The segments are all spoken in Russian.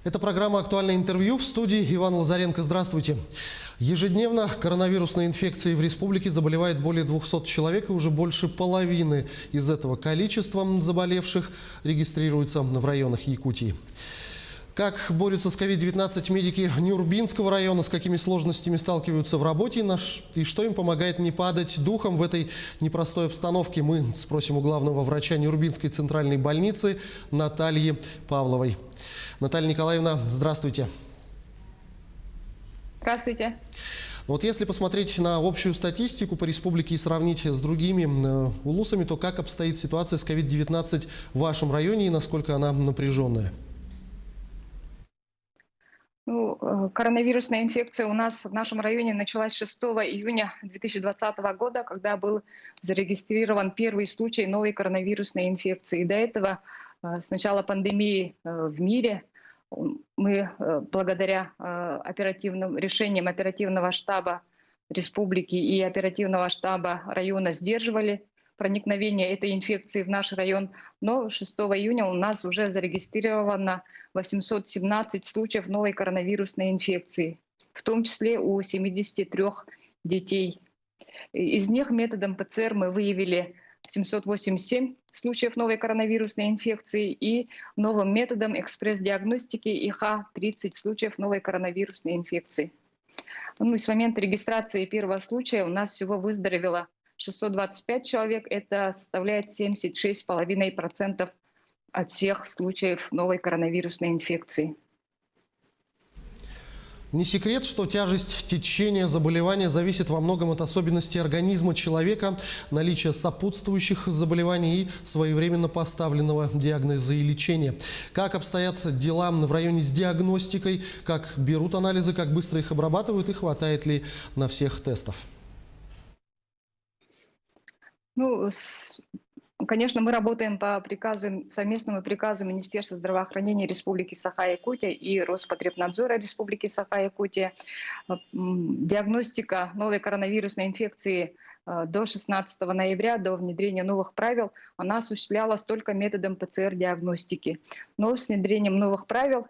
Это программа «Актуальное интервью». В студии Иван Лазаренко. Здравствуйте. Ежедневно коронавирусной инфекцией в республике заболевает более 200 человек, и уже больше половины из этого количества заболевших регистрируется в районах Якутии. Как борются с COVID-19 медики Нюрбинского района, с какими сложностями сталкиваются в работе и что им помогает не падать духом в этой непростой обстановке, мы спросим у главного врача Нюрбинской центральной больницы Натальи Павловой. Наталья Николаевна, здравствуйте. Здравствуйте. Вот если посмотреть на общую статистику по республике и сравнить с другими улусами, то как обстоит ситуация с COVID-19 в вашем районе и насколько она напряженная? Коронавирусная инфекция у нас в нашем районе началась 6 июня 2020 года, когда был зарегистрирован первый случай новой коронавирусной инфекции. До этого, с начала пандемии в мире, мы благодаря оперативным решениям оперативного штаба республики и оперативного штаба района сдерживали проникновение этой инфекции в наш район. Но 6 июня у нас уже зарегистрировано 817 случаев новой коронавирусной инфекции, в том числе у 73 детей. Из них методом ПЦР мы выявили 787 случаев новой коронавирусной инфекции и новым методом экспресс-диагностики ИХ 30 случаев новой коронавирусной инфекции. С момента регистрации первого случая у нас всего выздоровело 625 человек. Это составляет 76,5% от всех случаев новой коронавирусной инфекции. Не секрет, что тяжесть течения заболевания зависит во многом от особенностей организма человека, наличия сопутствующих заболеваний и своевременно поставленного диагноза и лечения. Как обстоят дела в районе с диагностикой, как берут анализы, как быстро их обрабатывают и хватает ли на всех тестов? Конечно, мы работаем по совместному приказу Министерства здравоохранения Республики Саха-Якутия и Роспотребнадзора Республики Саха-Якутия. Диагностика новой коронавирусной инфекции до 16 ноября, до внедрения новых правил, она осуществлялась только методом ПЦР-диагностики. Но с внедрением новых правил,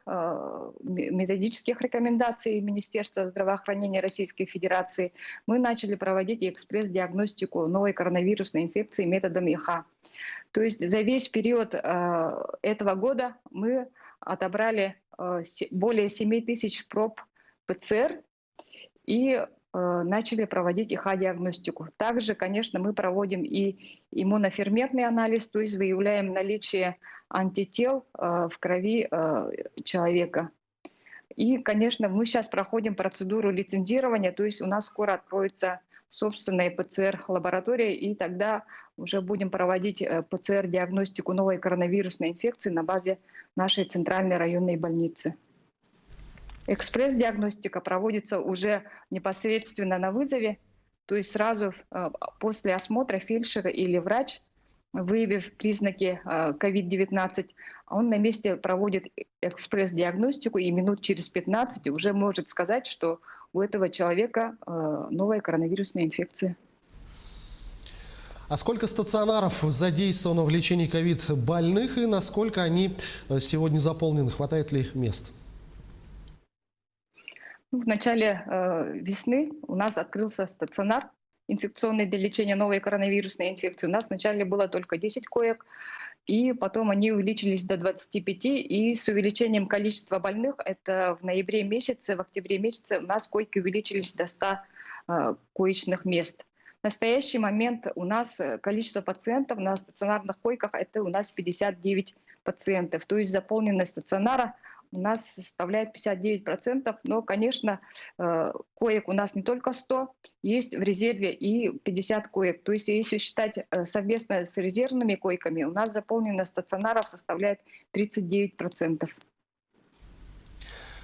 методических рекомендаций Министерства здравоохранения Российской Федерации, мы начали проводить экспресс-диагностику новой коронавирусной инфекции методом ИХ. То есть за весь период этого года мы отобрали более 7 тысяч проб ПЦР и начали проводить ИХ-диагностику. Также, конечно, мы проводим и иммуноферментный анализ, то есть выявляем наличие антител в крови человека. И, конечно, мы сейчас проходим процедуру лицензирования, то есть у нас скоро откроется собственная ПЦР-лаборатория, и тогда уже будем проводить ПЦР-диагностику новой коронавирусной инфекции на базе нашей центральной районной больницы. Экспресс-диагностика проводится уже непосредственно на вызове, то есть сразу после осмотра фельдшера или врач, выявив признаки COVID-19, он на месте проводит экспресс-диагностику и минут через 15 уже может сказать, что у этого человека новая коронавирусная инфекция. А сколько стационаров задействовано в лечении ковид-больных и насколько они сегодня заполнены? Хватает ли мест? В начале весны у нас открылся стационар инфекционный для лечения новой коронавирусной инфекции. У нас вначале было только 10 коек, и потом они увеличились до 25. И с увеличением количества больных, это в ноябре месяце, в октябре месяце, у нас койки увеличились до 100 коечных мест. В настоящий момент у нас количество пациентов на стационарных койках, это у нас 59 пациентов. То есть заполненность стационара у нас составляет 59%, но, конечно, коек у нас не только 100, есть в резерве и 50 коек. То есть если считать совместно с резервными койками, у нас заполненность стационаров составляет 39%.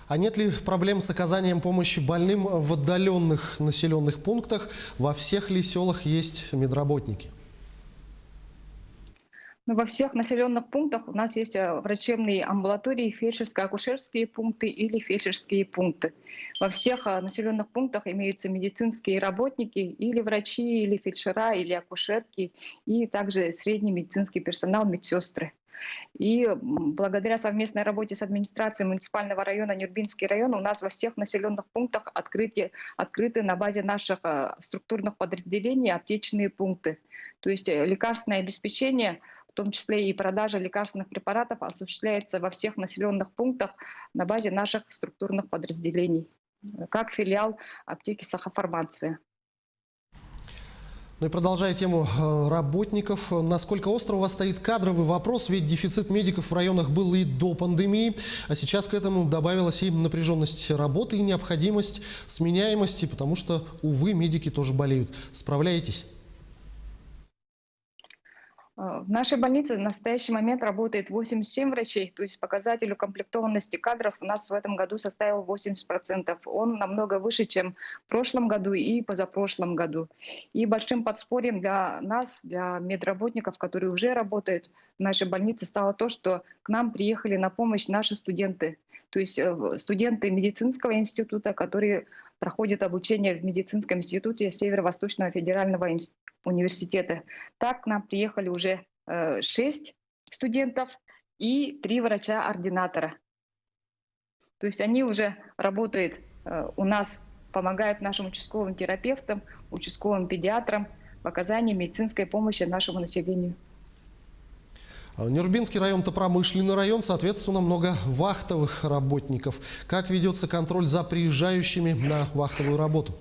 А нет ли проблем с оказанием помощи больным в отдаленных населенных пунктах? Во всех ли селах есть медработники? Во всех населенных пунктах у нас есть врачебные амбулатории, фельдшерско-акушерские пункты или фельдшерские пункты. Во всех населенных пунктах имеются медицинские работники, или врачи, или фельдшера, или акушерки, и также средний медицинский персонал, медсестры. И благодаря совместной работе с администрацией муниципального района Нюрбинский район у нас во всех населенных пунктах открыты на базе наших структурных подразделений аптечные пункты. То есть лекарственное обеспечение, в том числе и продажа лекарственных препаратов, осуществляется во всех населенных пунктах на базе наших структурных подразделений, как филиал аптеки Сахафармация. Ну и продолжая тему работников, насколько остро у вас стоит кадровый вопрос, ведь дефицит медиков в районах был и до пандемии, а сейчас к этому добавилась и напряженность работы, и необходимость сменяемости, потому что, увы, медики тоже болеют. Справляетесь? В нашей больнице в настоящий момент работает 87 врачей, то есть показатель укомплектованности кадров у нас в этом году составил 80%. Он намного выше, чем в прошлом году и позапрошлом году. И большим подспорьем для нас, для медработников, которые уже работают в нашей больнице, стало то, что к нам приехали на помощь наши студенты. То есть студенты медицинского института, которые проходят обучение в медицинском институте Северо-Восточного федерального университета. Так к нам приехали уже 6 студентов и 3 врача-ординатора. То есть они уже работают у нас, помогают нашим участковым терапевтам, участковым педиатрам в оказании медицинской помощи нашему населению. Нюрбинский район-то промышленный район, соответственно, много вахтовых работников. Как ведется контроль за приезжающими на вахтовую работу?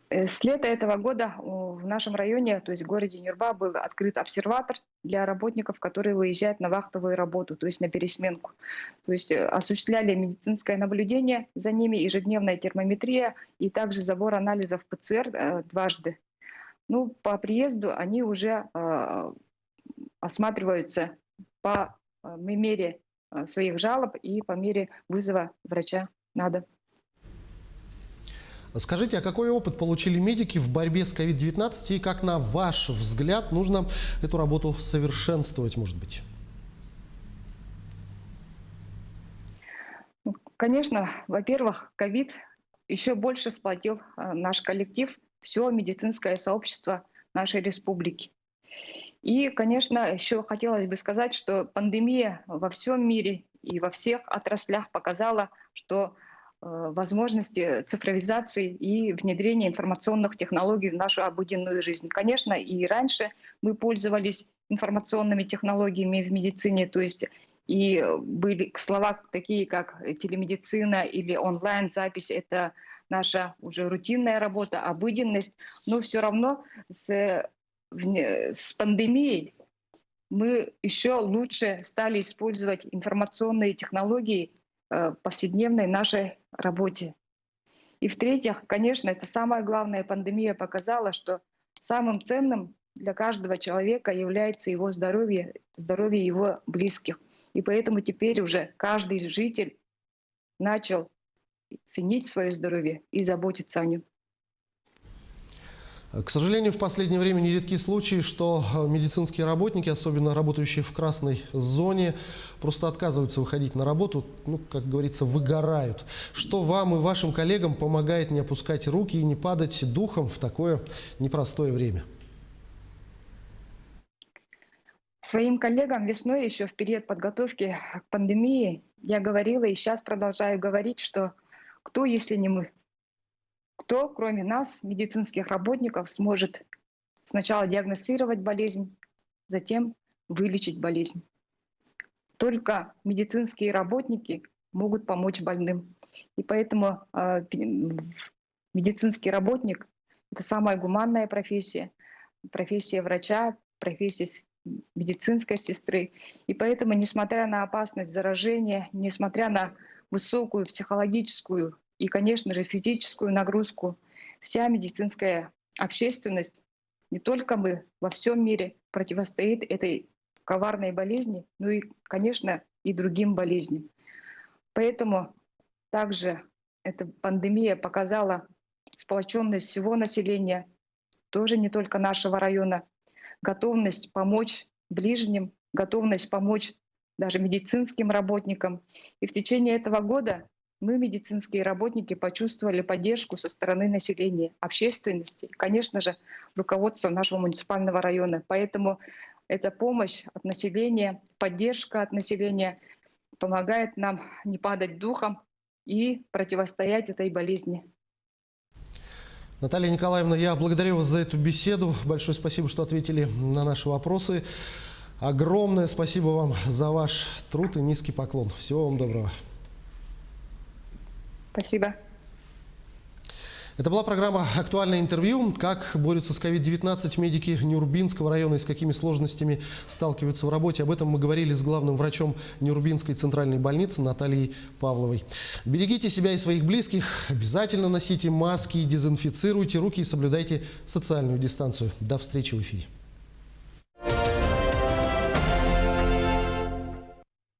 С лета этого года в нашем районе, то есть в городе Нюрба, был открыт обсерватор для работников, которые выезжают на вахтовую работу, то есть на пересменку. То есть осуществляли медицинское наблюдение за ними, ежедневная термометрия и также забор анализов ПЦР дважды. Ну, по приезду они уже осматриваются по мере своих жалоб и по мере вызова врача на дом. Скажите, а какой опыт получили медики в борьбе с COVID-19 и как, на ваш взгляд, нужно эту работу совершенствовать, может быть? Конечно, во-первых, ковид еще больше сплотил наш коллектив, все медицинское сообщество нашей республики. И, конечно, еще хотелось бы сказать, что пандемия во всем мире и во всех отраслях показала, что возможности цифровизации и внедрения информационных технологий в нашу обыденную жизнь. Конечно, и раньше мы пользовались информационными технологиями в медицине, то есть и были слова такие, как телемедицина или онлайн-запись, это наша уже рутинная работа, обыденность, но все равно с пандемией мы еще лучше стали использовать информационные технологии в повседневной нашей работе. И в-третьих, конечно, это самое главное, пандемия показала, что самым ценным для каждого человека является его здоровье, здоровье его близких. И поэтому теперь уже каждый житель начал ценить свое здоровье и заботиться о нем. К сожалению, в последнее время нередки случаи, что медицинские работники, особенно работающие в красной зоне, просто отказываются выходить на работу, ну, как говорится, выгорают. Что вам и вашим коллегам помогает не опускать руки и не падать духом в такое непростое время? Своим коллегам весной, еще в период подготовки к пандемии, я говорила и сейчас продолжаю говорить, что кто, если не мы? Кто, кроме нас, медицинских работников, сможет сначала диагностировать болезнь, затем вылечить болезнь? Только медицинские работники могут помочь больным. И поэтому медицинский работник — это самая гуманная профессия, профессия врача, профессия медицинской сестры. И поэтому, несмотря на опасность заражения, несмотря на высокую психологическую и, конечно же, физическую нагрузку, вся медицинская общественность, не только мы, во всем мире противостоит этой коварной болезни, но и, конечно, и другим болезням. Поэтому также эта пандемия показала сплоченность всего населения, тоже не только нашего района, готовность помочь ближним, готовность помочь даже медицинским работникам. И в течение этого года мы, медицинские работники, почувствовали поддержку со стороны населения, общественности и, конечно же, руководства нашего муниципального района. Поэтому эта помощь от населения, поддержка от населения помогает нам не падать духом и противостоять этой болезни. Наталья Николаевна, я благодарю вас за эту беседу. Большое спасибо, что ответили на наши вопросы. Огромное спасибо вам за ваш труд и низкий поклон. Всего вам доброго. Спасибо. Это была программа «Актуальное интервью». Как борются с COVID-19 медики Нюрбинского района и с какими сложностями сталкиваются в работе. Об этом мы говорили с главным врачом Нюрбинской центральной больницы Натальей Павловой. Берегите себя и своих близких. Обязательно носите маски, дезинфицируйте руки и соблюдайте социальную дистанцию. До встречи в эфире.